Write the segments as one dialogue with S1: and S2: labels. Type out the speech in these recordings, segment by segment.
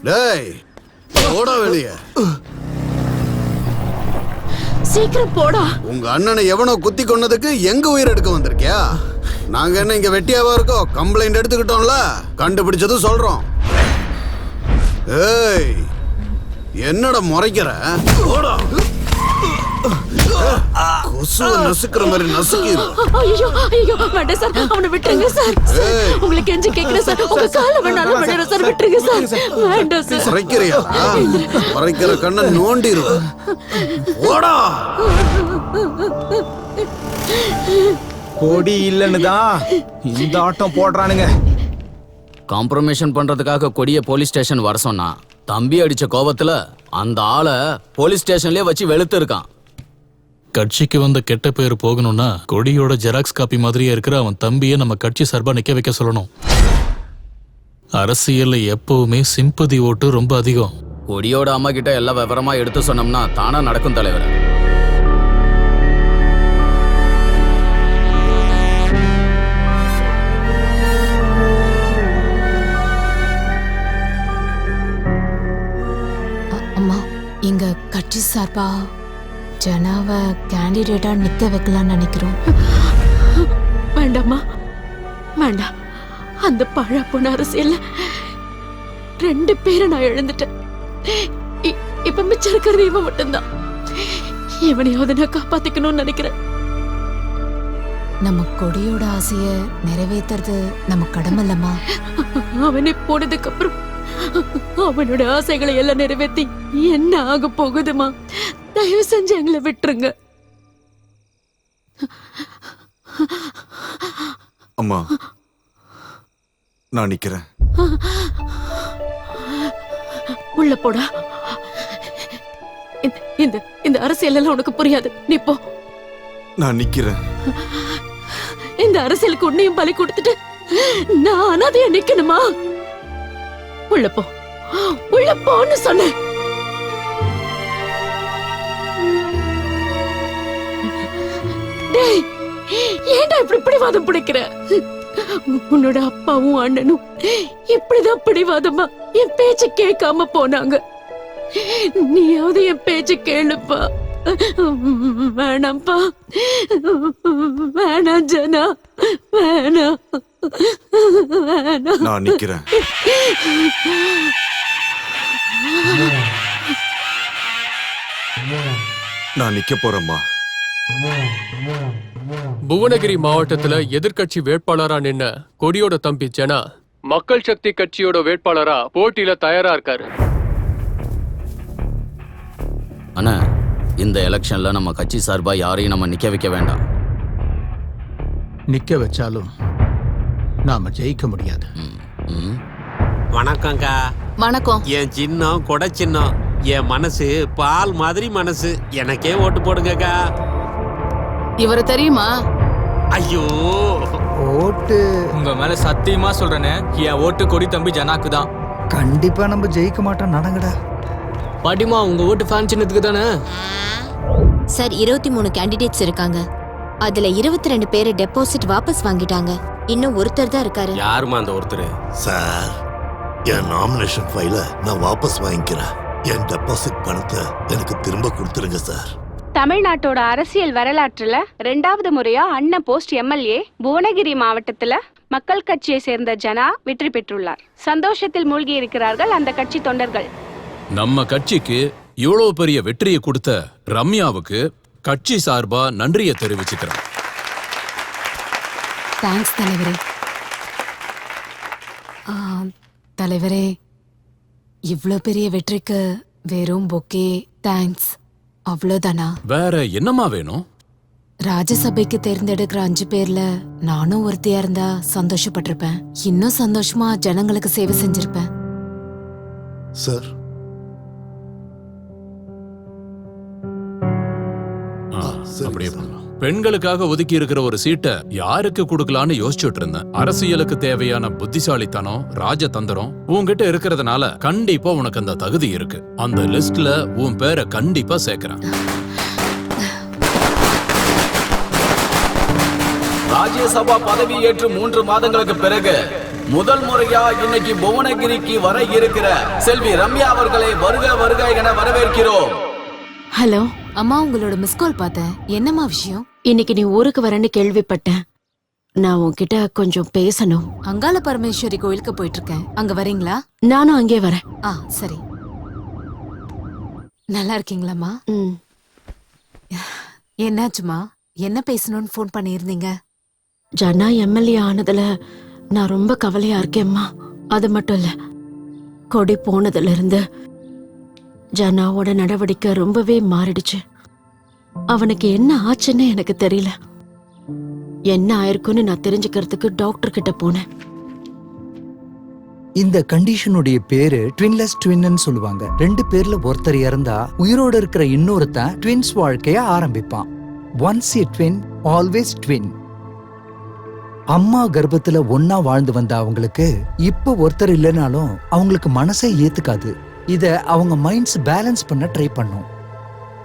S1: டேய் போடா வெளியே.
S2: சீக்கிரம் போடா.
S1: உங்க அண்ணனை எவனோ குத்தி கொன்னதுக்கு எங்க உயிர் எடுக்க வந்திருக்கியா? நாங்க என்ன இங்க வெட்டியாவா இருக்கோம்? கம்ப்ளைண்ட் எடுத்துக்கிட்டோம்ல, கண்டுபிடிச்சதும் சொல்றோம். ஏய் என்னடா முறைக்கிற? கொசுவ நசுக்கிற மாதிரி நசுக்கிரு.
S2: ஐயோ ஐயோ வேண்டாம் சார், அவனை விட்டுருங்க சார். உங்களுக்கு கெஞ்சி கேட்கிறேன் சார், உங்க கால வேணாலும் விடுறேன் சார், விட்டுருங்க சார். வேண்டாம் சார்.
S1: முறைக்கிறியா? முறைக்கிற கண்ணை நோண்டிரு. ஓடா.
S3: கொடி இல்லன்னு தான் இந்த ஆட்டம் போடுறானுங்க.
S4: காம்ப்ரமைஷன் பண்றதுக்காக கொடிய போலீஸ் ஸ்டேஷன் வர சொன்னா, தம்பி அடிச்ச கோபத்துல அந்த ஆளை போலீஸ் ஸ்டேஷன்லயே வச்சு வெளுத்து இருக்கான்.
S5: கட்சிக்கு வந்த கெட்ட பேர் போகணும்னா கொடியோட ஜெராக்ஸ் காப்பி மாதிரியே இருக்கிற அவன் தம்பியை நம்ம கட்சி சார்பா நிக்க வைக்க சொல்லணும். அரசியல்ல எப்பவுமே சிம்பதி ஓட்டு ரொம்ப அதிகம்.
S4: கொடியோட அம்மா கிட்ட எல்லா விவரமா எடுத்து சொன்னோம்னா தானா நடக்கும் தலைவர்.
S2: அம்மா, எங்க கட்சி சார்பா ஜனாவை கேண்டிடேட்டா நிக்க வைக்கலாம்னு நினைக்கிறோம். வேண்டாமா, வேண்டாம். அந்த பழ பொண்ணு அரசியல்ல 2 பேரை நான் இழந்துட்டேன். இப்ப மிச்சம் இருக்கிறது இவன் மட்டும்தான். இவனையாவது நான் காப்பாத்திக்கணும்னு நினைக்கிறேன். நம்ம கொடியோட ஆசைய நிறைவேற்றுறது நம்ம கடமை இல்லம்மா. அவனை போனதுக்கு அப்புறம் அவனோட ஆசைகளை எல்லாம் நிறைவேற்றி என்ன ஆக போகுதுமா? தயவு செஞ்சு எங்களை விட்டுருங்க.
S6: அம்மா, நான் நிக்கிறேன்.
S2: உள்ள போடா. இந்த அரசியல் எல்லாம் உனக்கு புரியாது. நீ போ.
S6: நான் நிக்கிறேன்.
S2: இந்த அரசியலுக்கு உன்னையும் பலி கொடுத்துட்டு நான் அனாதையா நிக்கணுமா? உள்ள போ, உள்ள போன்னு சொன்னேன். டேய், ஏன்டா இப்படி பிடிவாதம் பிடிக்கிற? உன்னோட அப்பாவும் அண்ணனும் இப்படிதான் பிடிவாதமா என் பேச்ச கேட்காம போனாங்க. நீயாவது என் பேச்ச கேளுப்பா. வேணாம்ப்பா, வேணாம் ஜனா, வேணாம், வேணாம்.
S6: நான் நிக்கிறேன். நான் நிக்க போறேம்மா.
S7: புவனகிரி மாவட்டத்துல எதிர்கட்சி வேட்பாளரா நின்ன கொடியோட தம்பி ஜனா மக்கள் சக்தி கட்சியோட வேட்பாளரா போட்டியில தயாரா இருக்காரு.
S4: அண்ணா, இந்த எலெக்ஷன்ல நம்ம கட்சி சார்பா யாரையும் நம்ம நிக்க வைக்க வேண்டாம்.
S3: நிக்க வச்சாலும் நாம ஜெயிக்க முடியாது.
S8: வணக்கம்க்கா.
S2: வணக்கம்.
S8: என் சின்னம் கொடை சின்னம். என் மனசு பால் மாதிரி மனசு. எனக்கே ஓட்டு போடுங்கக்கா.
S2: இவரை தெரியுமா?
S8: ஐயோ,
S3: ஓட்டு
S9: உங்க மேல சத்தியமா சொல்றேனே, என் ஓட்டு கொடி தம்பி ஜனாக்கு தான்.
S3: கண்டிப்பா நம்ம ஜெயிக்க மாட்டோம். நடங்கடா.
S9: பாட்டிமா, உங்க ஓட்டு ஃபேன் சின்னத்துக்கு தானே?
S10: சார், 23 கேண்டிடேட்ஸ் இருக்காங்க. அதுல 22 பேரு டெபாசிட் வாபஸ் வாங்கிட்டாங்க. இன்னும் ஒருத்தர் தான் இருக்காரு.
S8: யாருமா அந்த ஒருத்தர்?
S11: சார், என் நாமினேஷன் ஃபைல நான் வாபஸ் வாங்கிக்கிறேன். என் டெபாசிட் பணத்தை எனக்கு திரும்ப கொடுத்துருங்க சார்.
S12: தமிழ்நாட்டோட அரசியல் வரலாற்றுல 2வது முறையா அண்ணன் போஸ்ட் எம்எல்ஏ புவனகிரி மாவட்டத்துல மக்கள் கட்சியை சேர்ந்த ஜனா வெற்றி பெற்றுள்ளார். சந்தோஷத்தில் மூழ்கி இருக்கிறார்கள் அந்த கட்சி தொண்டர்கள்.
S5: நம்ம கட்சிக்கு இவ்வளவு பெரிய வெற்றியை கொடுத்த ரம்யாவுக்கு கட்சி சார்பா நன்றியை தெரிவிச்சுக்கிறேன்.
S2: தேங்க்ஸ் தலைவரே. தலைவரே, இவ்ளோ பெரிய வெற்றிக்கு வெறும் பொக்கே தேங்க்ஸ் அவ்வளோதானா?
S5: வேற என்னமா வேணும்?
S2: ராஜ்யசபைக்கு தேர்ந்தெடுக்கிற 5 பேர்ல நானும் ஒருத்தியா இருந்தா சந்தோஷப்பட்டிருப்பேன். இன்னும் சந்தோஷமா ஜனங்களுக்கு சேவை செஞ்சிருப்பேன்.
S11: சார்,
S5: அப்படியே பண்ணலாம். பெண்களுக்காக ஒதுக்கி இருக்கிற ஒரு சீட்டை யாருக்கு கொடுக்கலான்னு யோசிச்சுட்டு இருந்தேன். அரசியலுக்கு தேவையான புத்திசாலித்தனம், ராஜதந்திரம் உன்கிட்ட இருக்கிறதுனால கண்டிப்பா உனக்கு அந்த தகுதி இருக்கு. அந்த லிஸ்ட்ல உன் பேரை கண்டிப்பா சேர்க்கிறேன்.
S4: ராஜ்யசபா பதவி ஏற்று 3 மாதங்களுக்கு பிறகு முதல் முறையா இன்னைக்கு புவனகிரிக்கு வர இருக்கிற செல்வி ரம்யா அவர்களை வருக வருக என வரவேற்கிறோம்.
S2: ஹலோ
S10: அம்மா, உங்களோட மிஸ் கால் பார்த்தேன். என்னம்மா விஷயம்?
S2: இன்னைக்கு நீ ஊருக்கு வரேன்னு கேள்விப்பட்டேன். நான் உன்கிட்ட கொஞ்சம் பேசணும்.
S10: அங்காள பரமேஸ்வரி கோயிலுக்கு போயிட்டு இருக்கேன். அங்க வரீங்களா?
S2: நானும் அங்கே வரேன்.
S10: சரி. நல்லா இருக்கீங்களாம்மா? என்னாச்சுமா? என்ன பேசணும்னு ஃபோன் பண்ணியிருந்தீங்க?
S2: ஜனா எம்எல்ஏ ஆனதுல நான் ரொம்ப கவலையா இருக்கேம்மா. அது மட்டும் இல்ல, கொடி போனதுல இருந்து ஜனாவோட நடவடிக்கை ரொம்பவே மாறிடுச்சு. அவனுக்கு என்ன ஆச்சுன்னு எனக்கு தெரியல. என்ன ஆயிருக்குன்னு நான் தெரிஞ்சுக்கிறதுக்கு டாக்டர் கிட்ட போனேன்.
S3: இந்த கண்டிஷனுடைய பேரு ட்வின்லெஸ் ட்வின்னு சொல்லுவாங்க. 2 பேர்ல ஒருத்தர் இறந்தா உயிரோட இருக்கிற இன்னொருத்தன் ட்வின்ஸ் வாழ்க்கைய ஆரம்பிப்பான். Once a twin always twin. அம்மா கர்ப்பத்துல ஒன்னா வாழ்ந்து வந்த அவங்களுக்கு இப்ப ஒருத்தர் இல்லைனாலும் அவங்களுக்கு மனசே ஏத்துக்காது. இத அவங்க மைண்ட்ஸ் பேலன்ஸ் பண்ண ட்ரை பண்ணும்.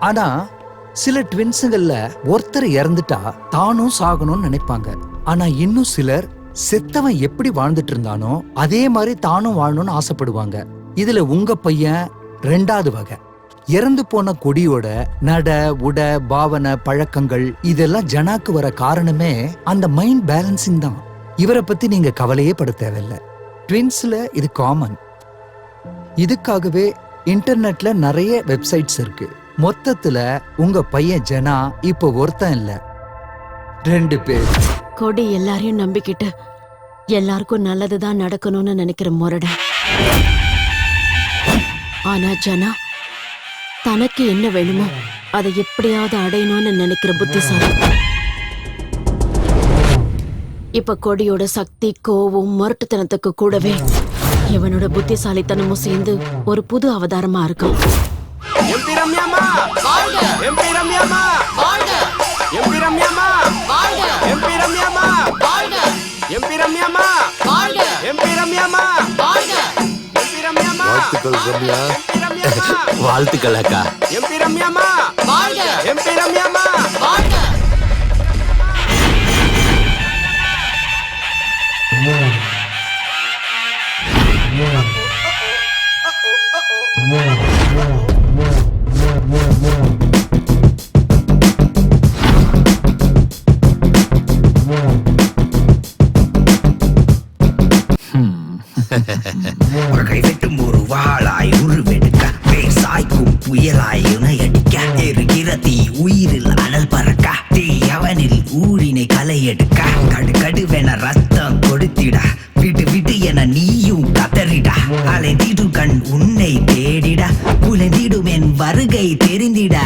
S3: ஆனா சில ட்வின்ஸுங்கள்ல ஒருத்தர் இறந்துட்டா தானும் சாகணும்னு நினைப்பாங்க. ஆனா இன்னும் சிலர் செத்தவன் எப்படி வாழ்ந்துட்டு இருந்தானோ அதே மாதிரி தானும் வாழணும்னு ஆசைப்படுவாங்க. இதுல உங்க பையன் 2வது வகை. இறந்து போன கொடியோட நட உட பாவனை பழக்கங்கள் இதெல்லாம் ஜனாக்கு வர காரணமே அந்த மைண்ட் பேலன்சிங் தான். இவரை பத்தி நீங்க கவலையே பட தேவையில்லை. ட்வின்ஸ்ல இது காமன். இதுக்காகவே இன்டர்நெட்ல நிறைய வெப்சைட்ஸ் இருக்கு. மொத்தத்துல உங்க பையன் ஜனா இப்போ ஒருத்தன் இல்ல, 2 பேர்.
S2: கொடி எல்லாரையும் நம்பிக்கிட்டு எல்லாருக்கும் நல்லதுதான் நடக்கணும்னு நினைக்கிற முரட. ஆனா ஜனா தனக்கு என்ன வேணுமோ அதை எப்படியாவது அடையணும்னு நினைக்கிற புத்திசாலி. இப்ப கொடியோட சக்தி, கோவம், முரட்டுத்தனத்துக்கு கூடவே இவனோட புத்திசாலித்தனமும் சேர்ந்து ஒரு புது அவதாரமா இருக்கும்.
S11: வாழ்த்துக்கள் ரம்யா.
S8: வாழ்த்துக்கள் அக்கா.
S13: ஒரு கைவெட்டும் ஒரு வாளாய் உருவெடுக்க சாய்க்கும் புயலாய் இணையடிக்க எரிகிற தீ உயிரில் அனல் பறக்க தீயவனில் ஊழினை களை எடுக்க கடுகடுவென ரத்தம் கொடுத்திட விட்டு விட்டு என நீயும் கதறிட அலைந்திடும் கண் உன்னை தேடிட புலந்திடும் என் வருகை தெரிந்திட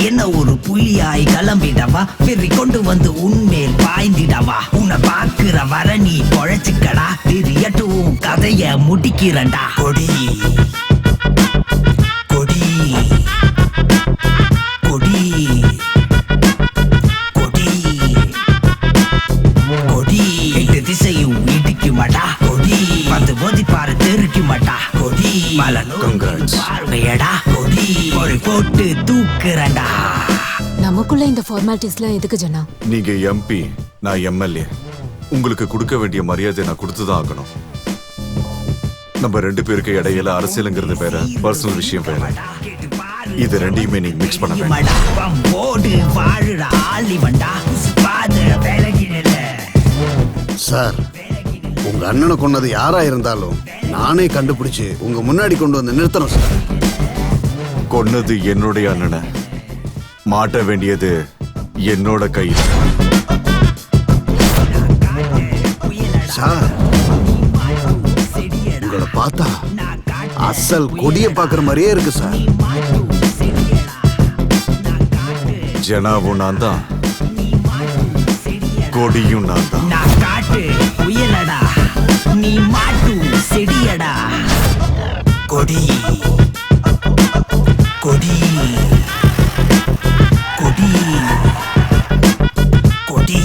S13: என்ன ஒரு புலியாய் கிளம்பிடவா வெறி கொண்டு வந்து உன்மேல் பாய்ந்திடவா உன்னை பாக்குற வர நீ பொழைச்சுக்கடா தெரியட்டும் கதைய முடிக்கிறண்டா கொடி கொடி கொடி கொடி கொடி 8 திசையும் இடிக்குமாடா கொடி 10 போதி பாரு தெரிக்குமாட்டா கொடி மலனும் பார்வையடா கொடி ஒரு போட்டு தூக்குறண்டா.
S10: நமக்குள்ள இந்த ஃபார்மாலிட்டிஸ்ல எதுக்கு ஜனா?
S6: நீங்க எம்பி, நான் எம்எல்ஏ. உங்களுக்கு கொடுக்க வேண்டிய மரியாதை நான் கொடுத்துதான் ஆகணும். நம்ம 2 பேருக்கு இடையில அரசியலுங்கிறது வேற, பர்சனல் விஷயம் வேற. இது ரெண்டையுமே நீங்க மிக்ஸ் பண்ண வேண்டாம்.
S1: சார், உங்க அண்ணனை கொன்னது யாரா இருந்தாலும் நானே கண்டுபிடிச்சு உங்க முன்னாடி கொண்டு வந்து நிறுத்தணும் சார்.
S6: கொன்னது என்னுடைய அண்ணனை, மாட்ட வேண்டியது என்னோட கையில்.
S1: சார், உங்களை பார்த்தா அசல் கொடிய பாக்குற மாதிரியே இருக்கு சார்.
S6: ஜனாவும் நான் தான், கொடியும் நான் தான்.
S13: புயலடா நீ மாட்டு செடியடா கொடி கொடி கொடி கொடி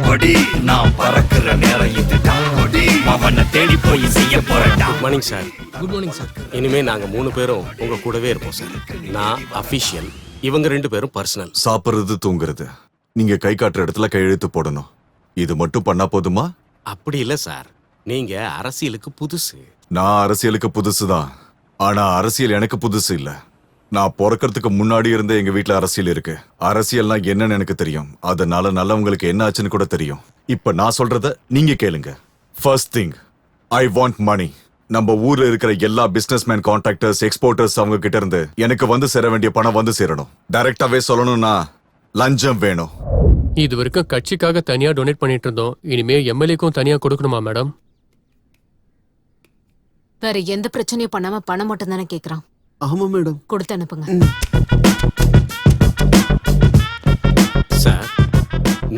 S13: கொடி நான் பறக்கிற நேரம் இதுடா கொடி அவனை தேடி போய் செய்ய போறடா.
S8: Good morning sir. Good morning sir. இனிமே நாங்க 3 பேரும் உங்க கூடவே இருப்போம் சார். நான் அபிஷியல், இவங்க 2 பேரும் பர்சனல்.
S6: சாப்பிடுறது தூங்குறது நீங்க கை காட்டுற இடத்துல கையெழுத்து போடணும். இது மட்டும் பண்ணா போதுமா?
S8: அப்படி இல்ல சார், நீங்க அரசியலுக்கு புதுசு.
S6: நான் அரசியலுக்கு புதுசுதான். ஆனா அரசியல் எனக்கு புதுசு இல்ல. நான் பிறக்கிறதுக்கு முன்னாடி இருந்தே எங்க வீட்டுல அரசியல் இருக்கு. அரசியல்னா என்னன்னு எனக்கு தெரியும். அதனால நல்லவங்களுக்கு என்ன ஆச்சுன்னு கூட தெரியும். இப்ப நான் சொல்றத நீங்க கேளுங்க. First thing, I want money. நம்ம ஊர்ல இருக்கிற எல்லா பிசினஸ்மேன், கான்ட்ராக்டர்ஸ், எக்ஸ்போர்ட்டர்ஸ் அவங்க கிட்ட இருந்து எனக்கு வந்து சேர வேண்டிய பணம் வந்து சேரணும். டைரக்டாவே சொல்லணும்னா லஞ்சம் வேணும்.
S7: இது வரைக்கும் கட்சிக்காக தனியா டொனேட் பண்ணிட்டு இருந்தோம். இனிமே எம்எல்ஏக்கும் தனியா கொடுக்கணுமா மேடம்?
S2: வேற எந்த பிரச்சனையும் பண்ணாம பணம் மட்டும் தானே கேக்குறான்.
S1: ஆமா மேடம்.
S2: கொடுத்து அனுப்புங்க.
S8: சார்,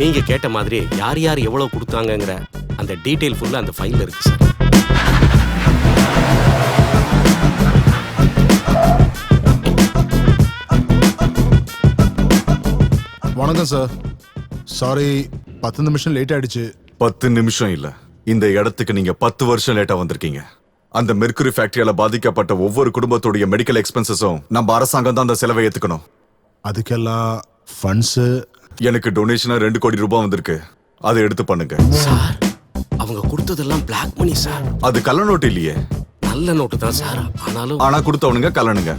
S8: நீங்க கேட்ட மாதிரி யார் யார் எவ்வளவு கொடுத்தாங்கங்கிற அந்த டீடைல் ஃபுல்லா அந்த ஃபைல்ல இருக்கு சார்.
S14: வணக்கம் சார். சாரி, 10 நிமிஷம் லேட் ஆயிடுச்சு.
S6: 10 நிமிஷம் இல்ல, இந்த இடத்துக்கு நீங்க 10 வருஷம் லேட்டா வந்திருக்கீங்க. அந்த மெர்க்குரி ஃபேக்டரியால பாதிக்கப்பட்ட ஒவ்வொரு குடும்பத்துடைய மெடிக்கல் எக்ஸ்பென்சஸும் நம்ம அரசாங்கம் தான் அந்த செலவை ஏத்துக்கணும்.
S14: அதுக்கெல்லாம் ஃபண்ட்ஸ்
S6: எனக்கு டொனேஷனா 2 கோடி ரூபாய் வந்திருக்கு. அதை எடுத்து பண்ணுங்க.
S8: சார், அவங்க கொடுத்ததெல்லாம் பிளாக் மணி சார்.
S6: அது கள்ள நோட்டு இல்லையே.
S8: நல்ல நோட்டு தான் சார்.
S6: ஆனா கொடுத்தவனுங்க கல்லணுங்க.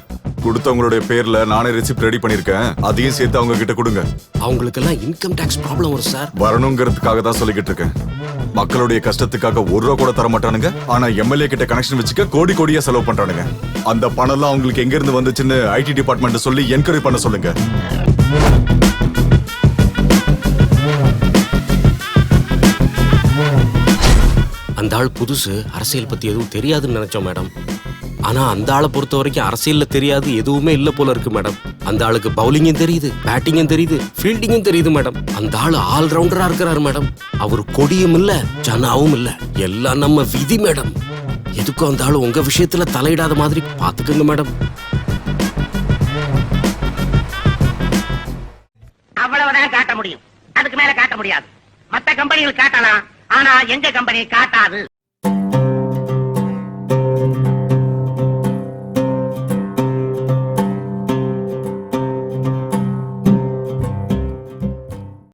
S6: கொடுத்தவங்களுடைய பேர்ல நானே ரெசிப்ட் ரெடி பண்ணிருக்கேன். அதையும் சேர்த்து அவங்க கிட்ட கொடுங்க.
S8: அவங்களுக்கு எல்லாம் இன்கம் டாக்ஸ் ப்ராப்ளம் வரும் சார்.
S6: வரணுங்கிறதுக்காக தான் சொல்லிக்கிட்டு இருக்கேன். மக்களுடைய கஷ்டத்துக்காக 1 ரூபா கூட தர மாட்டானுங்க. ஆனா எம்எல்ஏ கிட்ட கனெக்ஷன் வச்சுக்க கோடி கோடியா செலவு பண்றானுங்க. அந்த பணம் எல்லாம் அவங்களுக்கு எங்க இருந்து வந்துச்சுன்னு ஐடி டிபார்ட்மெண்ட் சொல்லி என்கொயரி பண்ண சொல்லுங்க.
S8: அந்த ஆள் புதுசு, அரசியல் பத்தி எதுவும் தெரியாதுன்னு நினைச்சோம் மேடம். ஆனா அந்த ஆளை பொறுத்த வரைக்கும் அரசியல்ல தெரியாது எதுவுமே இல்ல போல இருக்கு மேடம். அந்த ஆளுக்கு பவுலிங்கும் தெரியுது, பேட்டிங்கும் தெரியுது, ஃபீல்டிங்கும் தெரியுது மேடம். அந்த ஆளு ஆல் ரவுண்டரா இருக்கிறாரு மேடம். அவர் கொடியும் இல்ல, ஜனாவும் இல்ல, எல்லாம் நம்ம விதி மேடம். எதுக்கும் அந்த ஆளு உங்க விஷயத்துல தலையிடாத மாதிரி பாத்துக்கோங்க மேடம்.
S15: அவ்வளவுதான் காட்ட முடியும், அதுக்கு மேல காட்ட முடியாது. மத்த கம்பெனிகள் காட்டலாம், ஆனா எங்க கம்பெனி காட்டாது.